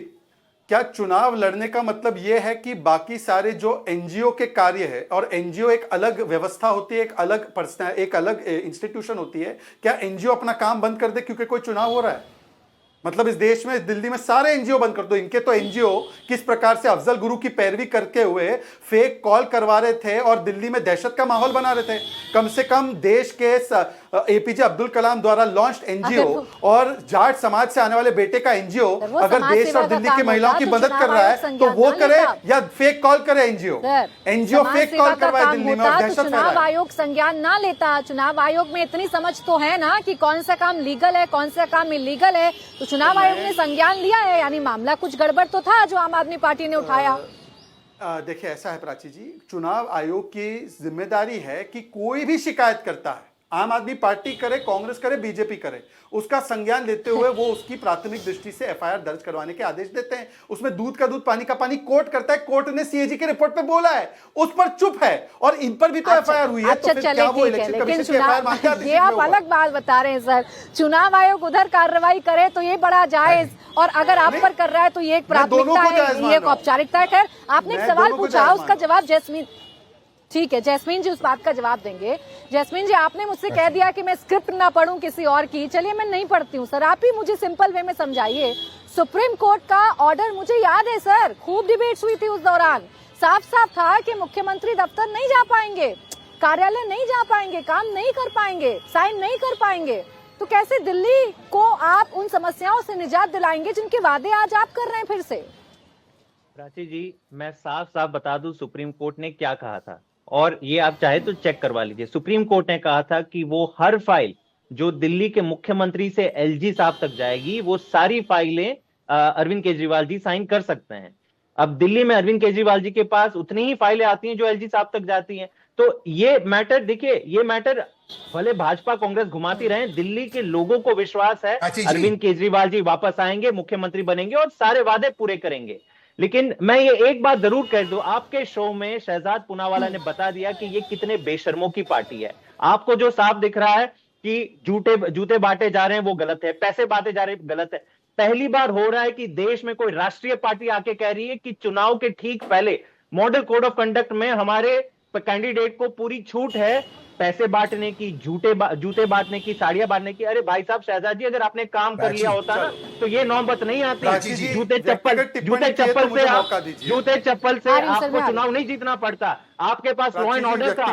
क्या चुनाव लड़ने का मतलब यह है कि बाकी सारे जो एनजीओ के कार्य है, और एनजीओ एक अलग व्यवस्था होती है, एक अलग इंस्टीट्यूशन होती है, क्या एनजीओ अपना काम बंद कर दे क्योंकि कोई चुनाव हो रहा है? मतलब इस देश में, दिल्ली में सारे एनजीओ बंद कर दो। इनके तो एनजीओ किस प्रकार से अफजल गुरु की पैरवी करके हुए फेक कॉल करवा रहे थे और दिल्ली में दहशत का माहौल बना रहे थे। कम से कम देश के एपीजे अब्दुल कलाम द्वारा लॉन्च्ड एनजीओ और जाट समाज से आने वाले बेटे का एनजीओ अगर देश और दिल्ली की महिलाओं की मदद कर रहा है तो वो करे या फेक कॉल करे? एनजीओ फेक कॉल करवाए दिल्ली में और दहशत फैलाए। चुनाव आयोग संज्ञान ना लेता। चुनाव आयोग में इतनी समझ तो है ना कि कौन सा काम लीगल है, कौन सा काम इलीगल है, तो चुनाव आयोग ने संज्ञान लिया है, यानी मामला कुछ गड़बड़ तो था जो आम आदमी पार्टी ने उठाया। देखिए, ऐसा है प्राची जी, चुनाव आयोग की जिम्मेदारी है कि कोई भी शिकायत करता है, आम आदमी पार्टी करे, कांग्रेस करे, बीजेपी करे, उसका संज्ञान लेते हुए वो उसकी प्राथमिक दृष्टि से एफआईआर दर्ज करवाने के आदेश देते हैं। उसमें दूध का दूध पानी का पानी कोर्ट करता है। कोर्ट ने सीएजी के रिपोर्ट पे बोला है, उस पर चुप है, और इन पर भी तो एफआईआर हुई है। अच्छा, तो फिर क्या वो इलेक्शन कमीशन की एफआईआर मांगता है? ये आप अलग बात बता रहे हैं सर। चुनाव आयोग उधर कार्रवाई करे तो ये बड़ा जायज, और अगर आप पर कर रहा है तो ये एक प्राथमिकता है, ये एक औपचारिकता है। खैर, आपने एक सवाल पूछा, उसका जवाब जैस्मीन, ठीक है, जैस्मीन जी उस बात का जवाब देंगे। जैस्मीन जी, आपने मुझसे कह दिया कि मैं स्क्रिप्ट ना पढूं किसी और की, चलिए मैं नहीं पढ़ती हूँ सर, आप ही मुझे सिंपल वे में समझाइए। सुप्रीम कोर्ट का ऑर्डर मुझे याद है सर, खूब डिबेट्स हुई थी उस दौरान, साफ साफ था कि मुख्यमंत्री दफ्तर नहीं जा पाएंगे, कार्यालय नहीं जा पाएंगे, काम नहीं कर पाएंगे, साइन नहीं कर पाएंगे। तो कैसे दिल्ली को आप उन समस्याओं से निजात दिलाएंगे जिनके वादे आज आप कर रहे हैं फिर से? प्राची जी, मैं साफ साफ बता दूं सुप्रीम कोर्ट ने क्या कहा था, और ये आप चाहे तो चेक करवा लीजिए। सुप्रीम कोर्ट ने कहा था कि वो हर फाइल जो दिल्ली के मुख्यमंत्री से एलजी साहब तक जाएगी, वो सारी फाइलें अरविंद केजरीवाल जी साइन कर सकते हैं। अब दिल्ली में अरविंद केजरीवाल जी के पास उतनी ही फाइलें आती हैं जो एलजी साहब तक जाती हैं। तो ये मैटर, देखिए, ये मैटर भले भाजपा कांग्रेस घुमाती रहे, दिल्ली के लोगों को विश्वास है अरविंद केजरीवाल जी वापस आएंगे, मुख्यमंत्री बनेंगे और सारे वादे पूरे करेंगे। लेकिन मैं ये एक बात जरूर कह दूं, आपके शो में शहजाद पूनावाला ने बता दिया कि ये कितने बेशर्मों की पार्टी है। आपको जो साफ दिख रहा है कि जूते बांटे जा रहे हैं वो गलत है, पैसे बांटे जा रहे हैं गलत है। पहली बार हो रहा है कि देश में कोई राष्ट्रीय पार्टी आके कह रही है कि चुनाव के ठीक पहले मॉडल कोड ऑफ कंडक्ट में हमारे कैंडिडेट को पूरी छूट है पैसे बांटने की, जूते बांटने की, साड़ियां बांटने की। अरे भाई साहब, शहजाद जी, अगर आपने काम कर लिया होता ना तो ये नौबत नहीं आती। जूते चप्पल से आपको चुनाव नहीं जीतना पड़ता। आपके पास लॉ एंड ऑर्डर था,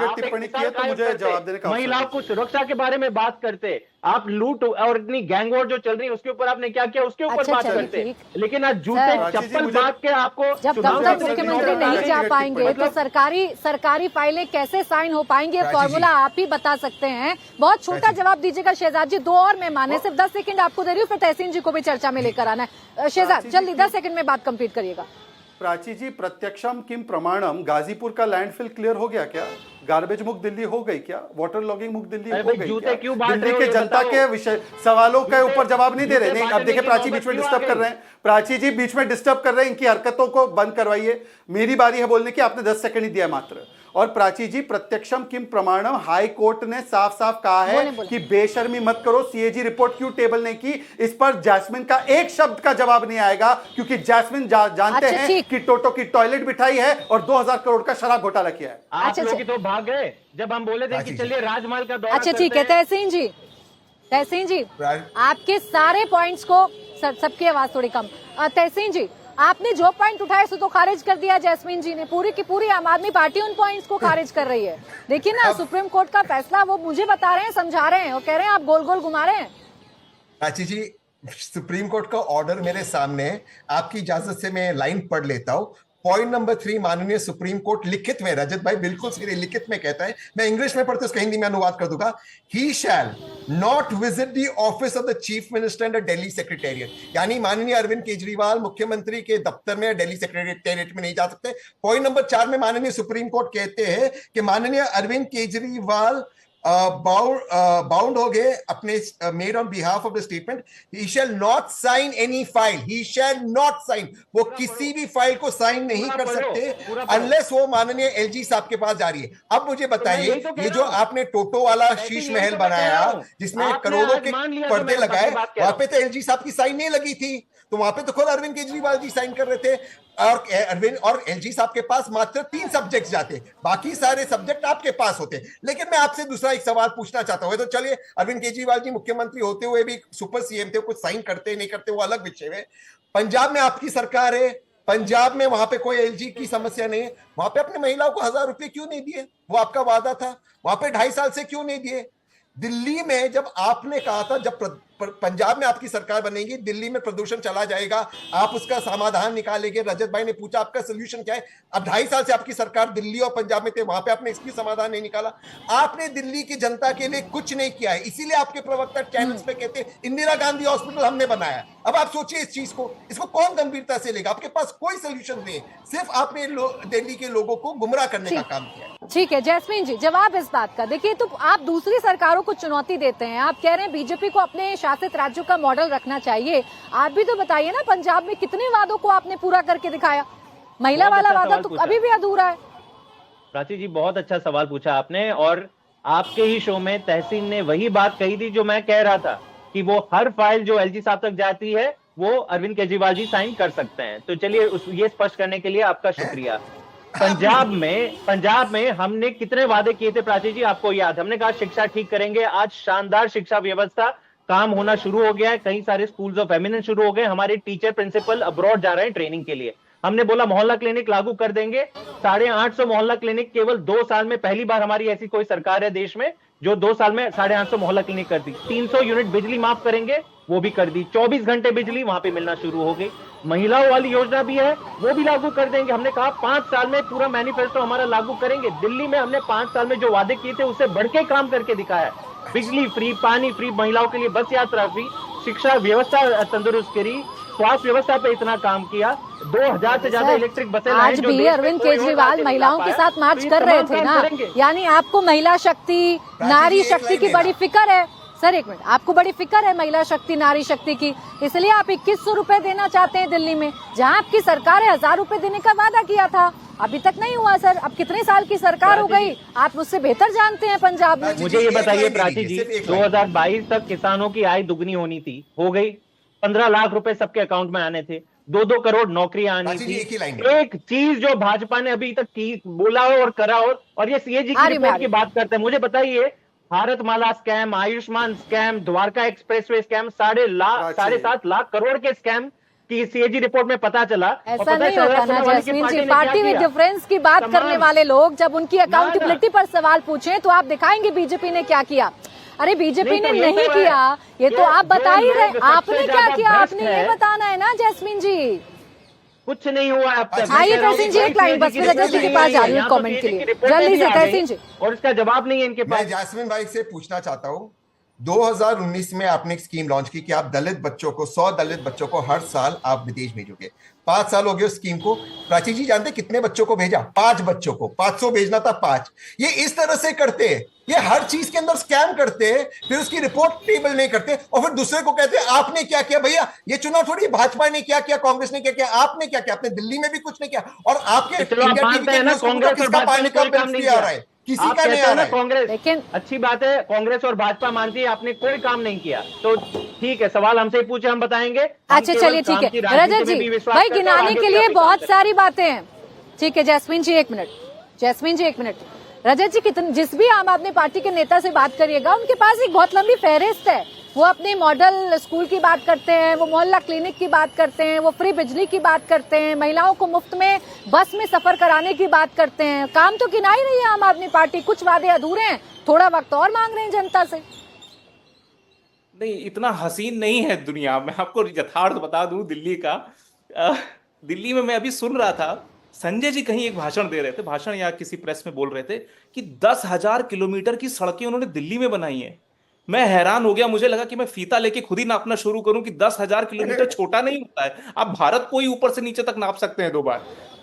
महिलाओं को सुरक्षा के बारे में बात करते, आप लूट और इतनी गैंग वॉर जो चल रही है उसके ऊपर आपने क्या किया, उसके ऊपर बात करते। लेकिन आज जूते चप्पल बांट के आपको, जब तक मुख्यमंत्री नहीं जा पाएंगे तो सरकारी फाइलें कैसे साइन हो पाएंगे? फॉर्मूला आप ही बता सकते हैं। बहुत छोटा जवाब दीजिएगा शहजाद जी, 2 और मेहमान है, सिर्फ 10 सेकंड आपको दे रही हूँ, फिर तहसीन जी को भी चर्चा में लेकर आना है। शहजाद, जल्दी 10 सेकंड में बात कंप्लीट करिएगा। प्राची जी, प्रत्यक्षम किम प्रमाणम, गाजीपुर का लैंडफिल क्लियर हो गया क्या? गार्बेज मुक्त दिल्ली हो गई क्या? वाटर लॉगिंग मुक्त दिल्ली हो गई क्या? दिल्ली के जनता के विषय सवालों के ऊपर जवाब नहीं दे रहे। नहीं, अब देखिए, प्राची बीच में डिस्टर्ब कर रहे हैं, प्राची जी बीच में डिस्टर्ब कर रहे हैं, इनकी हरकतों को बंद करवाइए। मेरी बारी है बोलने की, आपने 10 सेकंड ही दिया मात्र। और प्राची जी, प्रत्यक्षम किम प्रमाणम, हाई कोर्ट ने साफ साफ कहा है कि बेशर्मी मत करो। सीएजी रिपोर्ट क्यों टेबल नहीं की, इस पर जैस्मिन का एक शब्द का जवाब नहीं आएगा, क्योंकि जैस्मिन जानते हैं कि टोटो की टॉयलेट बिठाई है और 2000 करोड़ का शराब घोटाला किया है। आप लोग तो भाग गए जब हम बोले थे कि चलिए राजमहल का दौरा। अच्छा, ठीक है, तहसीन जी, आपके सारे पॉइंट्स को, सबकी आवाज थोड़ी कम। तहसीन जी, आपने जो पॉइंट उठाए सो तो खारिज कर दिया जैस्मीन जी ने। पूरी की पूरी आम आदमी पार्टी उन पॉइंट्स को खारिज कर रही है। देखिए ना, सुप्रीम कोर्ट का फैसला वो मुझे बता रहे हैं, समझा रहे हैं, और कह रहे हैं आप गोल गोल घुमा रहे हैं। प्राची जी, सुप्रीम कोर्ट का ऑर्डर मेरे सामने, आपकी इजाजत से मैं लाइन पढ़ लेता हूँ। पॉइंट नंबर 3, माननीय सुप्रीम कोर्ट लिखित में, रजत भाई बिल्कुल सीधे लिखित में कहता है, मैं इंग्लिश में पढ़ते उसका हिंदी में अनुवाद कर दूंगा। He shall not visit the office of the chief minister and Delhi secretariat, यानी माननीय अरविंद केजरीवाल मुख्यमंत्री के दफ्तर में, दिल्ली सेक्रेटेरिएट में नहीं जा सकते। पॉइंट नंबर 4 में माननीय सुप्रीम कोर्ट कहते हैं कि माननीय अरविंद केजरीवाल बाउंड हो गए अपने made on behalf of the statement, he shall not sign any file, he shall not sign, वो किसी भी फाइल को साइन नहीं कर सकते अनलेस वो माननीय एलजी साहब के पास जा रही है। अब मुझे बताइए, ये जो आपने टोटो वाला शीश महल बनाया जिसमें करोड़ों के पर्दे लगाए, वहां पे तो एलजी साहब की साइन नहीं लगी थी, तो वहां पे तो खुद अरविंद केजरीवाल जी साइन कर रहे थे, और अरविंद और एलजी साहब के पास मात्र 3 सब्जेक्ट जाते, बाकी सारे सब्जेक्ट आपके पास होते। लेकिन मैं आपसे दूसरा एक सवाल पूछना चाहता हूं, तो चलिए अरविंद केजरीवाल जी मुख्यमंत्री होते हुए भी सुपर सीएम थे, कुछ साइन करते नहीं करते वो अलग विषय है। पंजाब में आपकी सरकार है, पंजाब में वहां पे कोई एलजी की समस्या नहीं है, वहां पे अपने महिलाओं को 1000 रुपए क्यों नहीं दिए? वो आपका वादा था, वहां पे 2.5 साल से क्यों नहीं दिए? दिल्ली में जब आपने कहा था जब पंजाब में आपकी सरकार बनेगी, दिल्ली में प्रदूषण चला जाएगा, आप उसका समाधान निकालेंगे, रजत भाई ने पूछा आपका सोल्यूशन क्या है? अब 2.5 साल से आपकी सरकार दिल्ली और पंजाब में थे, वहां पे आपने इसकी समाधान नहीं निकाला। आपने दिल्ली की जनता के लिए कुछ नहीं किया है, इसीलिए आपके प्रवक्ता चैनल्स पे कहते हैं इंदिरा गांधी हॉस्पिटल हमने बनाया। अब आप सोचिए इस चीज को, इसको कौन गंभीरता से लेगा? आपके पास कोई सोल्यूशन नहीं है, सिर्फ आपने दिल्ली के लोगों को गुमराह करने का काम किया है। ठीक है जैस्मीन जी, जवाब इस बात का देखिए, तो आप दूसरी सरकारों को चुनौती देते हैं, आप कह रहे हैं बीजेपी को अपने शासित राज्यों का मॉडल रखना चाहिए। आप भी तो बताइए ना, पंजाब में कितने वादों को आपने पूरा करके दिखाया? महिला वाला वादा तो अभी भी अधूरा है। प्राची जी बहुत अच्छा सवाल पूछा आपने, और आपके ही शो में तहसीन ने वही बात कही थी जो मैं कह रहा था कि वो हर फाइल जो एलजी साहब तक जाती है वो अरविंद केजरीवाल जी साइन कर सकते हैं। तो चलिए ये स्पष्ट करने के लिए आपका शुक्रिया। पंजाब में हमने कितने वादे किए थे प्राची जी, आपको याद? हमने कहा शिक्षा ठीक करेंगे, आज शानदार शिक्षा व्यवस्था काम होना शुरू हो गया है, कई सारे स्कूल्स ऑफ एमिनेंस शुरू हो गए, हमारे टीचर प्रिंसिपल अब्रॉड जा रहे हैं ट्रेनिंग के लिए। हमने बोला मोहल्ला क्लिनिक लागू कर देंगे, 850 मोहल्ला क्लिनिक केवल 2 साल में, पहली बार हमारी ऐसी कोई सरकार है देश में जो 2 साल में 850 मोहल्ला क्लिनिक कर दी। 300 यूनिट बिजली माफ करेंगे, वो भी कर दी। 24 घंटे बिजली वहां पे मिलना शुरू हो गई। महिलाओं वाली योजना भी है, वो भी लागू कर देंगे। हमने कहा 5 साल में पूरा मैनिफेस्टो हमारा लागू करेंगे। दिल्ली में हमने 5 साल में जो वादे किए थे उससे बढ़ के काम करके दिखाया। बिजली फ्री, पानी फ्री, महिलाओं के लिए बस यात्रा फ्री, शिक्षा व्यवस्था तंदुरुस्त करी, स्वास्थ्य व्यवस्था पे इतना काम किया, 2000 से ज्यादा इलेक्ट्रिक बसें आज भी अरविंद केजरीवाल महिलाओं के साथ मार्च कर रहे थे ना, यानी आपको महिला शक्ति, नारी शक्ति की बड़ी फिक्र है। सर एक मिनट, आपको बड़ी फिक्र है महिला शक्ति, नारी शक्ति की, इसलिए आप 2100 रुपए देना चाहते हैं दिल्ली में, जहां आपकी सरकार है 1000 रुपए देने का वादा किया था, अभी तक नहीं हुआ। सर अब कितने साल की सरकार हो गई, आप मुझसे बेहतर जानते हैं पंजाब में। मुझे ये बताइए प्राची जी, 2022 तक किसानों की आय दुगनी होनी थी, हो गई। 15 लाख रुपए सबके अकाउंट में आने थे, 2-2 करोड़ नौकरियां आनी थी। एक चीज जो भाजपा ने अभी तक की, बोला हो और करा हो, और ये सीएजी की रिपोर्ट की बात करते हैं। मुझे बताइए, Bharatmala scam, Ayushman scam, Dwarka expressway scam, 7.5 lakh crore के स्कैम की सीएजी रिपोर्ट में पता चला। ऐसा नहीं होता ना Jasmine ji, party with difference की बात करने वाले लोग जब उनकी अकाउंटेबिलिटी पर सवाल पूछें तो आप दिखाएंगे बीजेपी ने क्या किया। अरे बीजेपी ने नहीं किया, ये तो आप बता ही रहे, आपने क्या किया आपने ये बताना है ना जैस्मीन जी। कुछ नहीं हुआ अब तक। आइए तहसीन जी, एक लाइन बस रजत जी के पास जा रही हूँ कमेंट के लिए, जल्दी से तहसीन जी। और इसका जवाब नहीं है इनके पास। मैं जैस्मिन भाई से पूछना चाहता हूँ, 2019 में आपने एक स्कीम लॉन्च की कि आप दलित बच्चों को, 100 दलित बच्चों को हर साल आप विदेश भेजोगे। 5 साल हो गए उस स्कीम को। प्राची जी जानते कितने बच्चों को भेजा? 5 बच्चों को। 500 भेजना था, 5। ये इस तरह से करते हैं, ये हर चीज के अंदर स्कैम करते हैं, फिर उसकी रिपोर्ट टेबल नहीं करते और फिर दूसरे को कहते हैं आपने क्या किया। भैया ये चुनाव थोड़ी भाजपा ने क्या किया, कांग्रेस ने क्या किया, आपने क्या किया? आपने दिल्ली में भी कुछ नहीं किया। और आपके इंडिया टीवी के किसका पानी का बिल फ्री आ रहा है? किसी का नहीं आ रहा है। कांग्रेस, लेकिन अच्छी बात है कांग्रेस और भाजपा मानती है आपने कोई काम नहीं किया, तो ठीक है, सवाल हमसे ही पूछे, हम बताएंगे। अच्छा चलिए ठीक है रजत जी, भाई गिनाने के लिए बहुत सारी बातें हैं। ठीक है जैस्मीन जी एक मिनट, जैस्मीन जी एक मिनट। रजत जी जिस भी आम आदमी पार्टी के नेता से बात करिएगा उनके पास एक बहुत लंबी फहरिस्त है। वो अपने मॉडल स्कूल की बात करते हैं, वो मोहल्ला क्लिनिक की बात करते हैं, वो फ्री बिजली की बात करते हैं, महिलाओं को मुफ्त में बस में सफर कराने की बात करते हैं। काम तो गिना ही रही है आम आदमी पार्टी, कुछ वादे अधूरे हैं, थोड़ा वक्त और मांग रहे हैं जनता से। नहीं, इतना हसीन नहीं है दुनिया। मैं आपको यथार्थ बता दूं दिल्ली का। दिल्ली में मैं अभी सुन रहा था, संजय जी कहीं एक भाषण दे रहे थे, भाषण या किसी प्रेस में बोल रहे थे कि 10,000 किलोमीटर की सड़कें उन्होंने दिल्ली में बनाई हैं। मैं हैरान हो गया, मुझे लगा कि मैं फीता लेके खुद ही नापना शुरू करूं कि 10,000 किलोमीटर छोटा नहीं होता है। आप भारत को ही ऊपर से नीचे तक नाप सकते हैं 2 बार।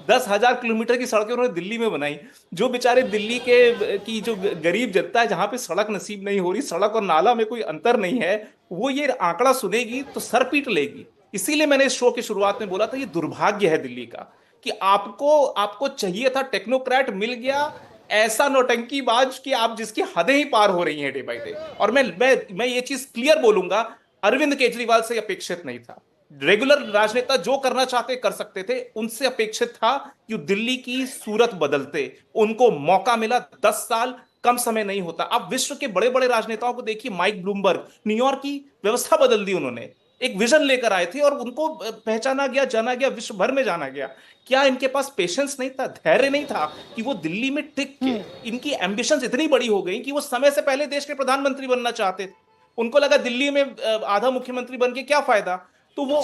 10,000 किलोमीटर की सड़कें उन्होंने दिल्ली में बनाई। जो बेचारे दिल्ली की जो गरीब जनता है, जहां पे सड़क नसीब नहीं हो रही, सड़क और नाला में कोई अंतर नहीं है, वो ये आंकड़ा सुनेगी तो सर पीट लेगी। इसीलिए मैंने इस शो की शुरुआत में बोला था ये दुर्भाग्य है दिल्ली का कि आपको चाहिए था टेक्नोक्रेट, मिल गया ऐसा नौटंकीबाज कि आप जिसकी हदें ही पार हो रही हैं डे बाय डे। और मैं ये चीज क्लियर बोलूंगा, अरविंद केजरीवाल से अपेक्षित नहीं था। रेगुलर राजनेता जो करना चाहते कर सकते थे, उनसे अपेक्षित था कि दिल्ली की सूरत बदलते। उनको मौका मिला, 10 साल कम समय नहीं होता। आप विश्व के बड़े बड़े राजनेताओं को देखिए, माइक ब्लूमबर्ग, न्यूयॉर्क की व्यवस्था बदल दी उन्होंने, एक विजन लेकर आए थे और उनको पहचाना गया, जाना गया, विश्व भर में जाना गया। क्या इनके पास पेशेंस नहीं था, धैर्य नहीं था कि वो दिल्ली में टिक के, इनकी एम्बिशंस इतनी बड़ी हो गई कि वो समय से पहले देश के प्रधानमंत्री बनना चाहते थे। उनको लगा दिल्ली में आधा मुख्यमंत्री बन के क्या फायदा, तो वो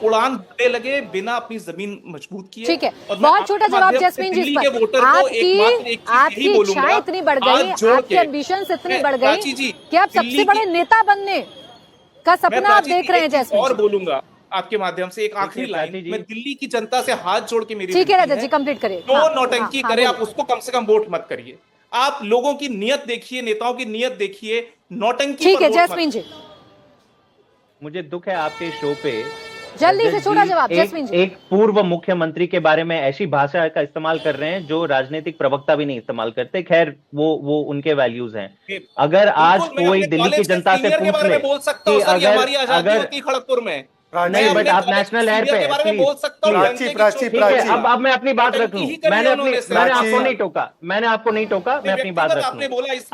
उड़ान भरने लगे बिना अपनी जमीन मजबूत किए। ठीक है, बहुत छोटा जवाब जैस्मीन जी पर। आपकी इच्छाएं इतनी बढ़ गई, आपकी एम्बिशंस इतनी बढ़ गई कि आप सबसे बड़े नेता बनने का सपना आप देख रहे हैं जैस्मीन। और बोलूंगा आपके माध्यम से एक आखिरी लाइन, मैं दिल्ली की जनता से हाथ जोड़ के मेरी ठीक है रजत जी, कंप्लीट करिए। जो नौटंकी करे आप उसको कम से कम वोट मत करिए। आप लोगों की नियत देखिए, नेताओं की नियत देखिए, नौटंकी ठीक है जैस्मीन जी। मुझे दुख है आपके शो पे जल्दी से छोटा जवाब जैस्मीन जी। एक पूर्व मुख्यमंत्री के बारे में ऐसी भाषा का इस्तेमाल कर रहे हैं जो राजनीतिक प्रवक्ता भी नहीं इस्तेमाल करते। खैर वो उनके वैल्यूज हैं। अगर आज कोई दिल्ली की जनता से पूछ ले कि अगर खड़गपुर में नहीं, बट आप नेशनल एयर पे बोल सकता हूँ। अब मैं अपनी बात रख लूं। मैंने आपको नहीं टोका, मैं अपनी बात रख लूं।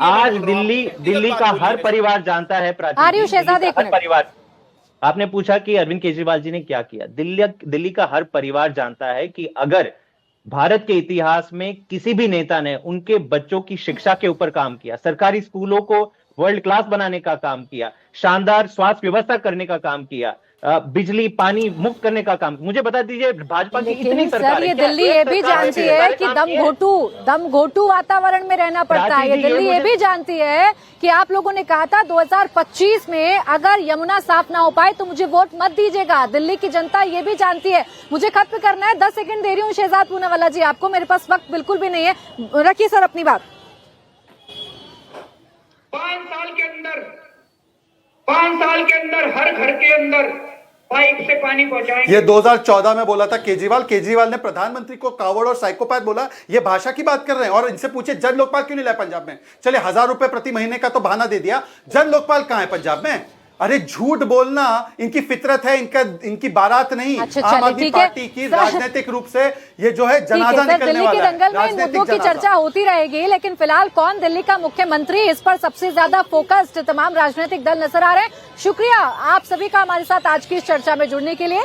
आज दिल्ली का हर परिवार जानता है, हर परिवार। आपने पूछा कि अरविंद केजरीवाल जी ने क्या किया। दिल्ली का हर परिवार जानता है कि अगर भारत के इतिहास में किसी भी नेता ने उनके बच्चों की शिक्षा के ऊपर काम किया, सरकारी स्कूलों को वर्ल्ड क्लास बनाने का काम किया, शानदार स्वास्थ्य व्यवस्था करने का काम किया, बिजली पानी मुफ्त करने का काम, मुझे बता दीजिए भाजपा की इतनी सरकार है। ये दिल्ली ये भी जानती है कि दम घोटू वातावरण में रहना पड़ता है। ये दिल्ली ये भी जानती है कि आप लोगों ने कहा था 2025 में अगर यमुना साफ ना हो पाए तो मुझे वोट मत दीजिएगा। दिल्ली की जनता ये भी जानती है। मुझे खत्म करना है, 10 सेकंड दे रही हूँ शहजाद पूनावाला जी आपको, मेरे पास वक्त बिल्कुल भी नहीं है। रखिए सर अपनी बात। 5 साल के अंदर हर घर के अंदर पाइप से पानी पहुंचाएंगे। ये 2014 में बोला था केजरीवाल ने प्रधानमंत्री को कावड़ और साइकोपैथ बोला। ये भाषा की बात कर रहे हैं। और इनसे पूछे जन लोकपाल क्यों नहीं लाए पंजाब में? चले 1000 रुपए प्रति महीने का तो बहाना दे दिया, जन लोकपाल कहां है पंजाब में? अरे झूठ बोलना इनकी फितरत है, इनकी बारात नहीं। आम आदमी पार्टी की राजनीतिक रूप से ये जो है जनाजा निकलने वाला है। दिल्ली के दंगल में मुद्दों की चर्चा होती रहेगी, लेकिन फिलहाल कौन दिल्ली का मुख्यमंत्री, इस पर सबसे ज्यादा फोकस्ड तमाम राजनीतिक दल नजर आ रहे हैं। शुक्रिया आप सभी का हमारे साथ आज की इस चर्चा में जुड़ने के लिए।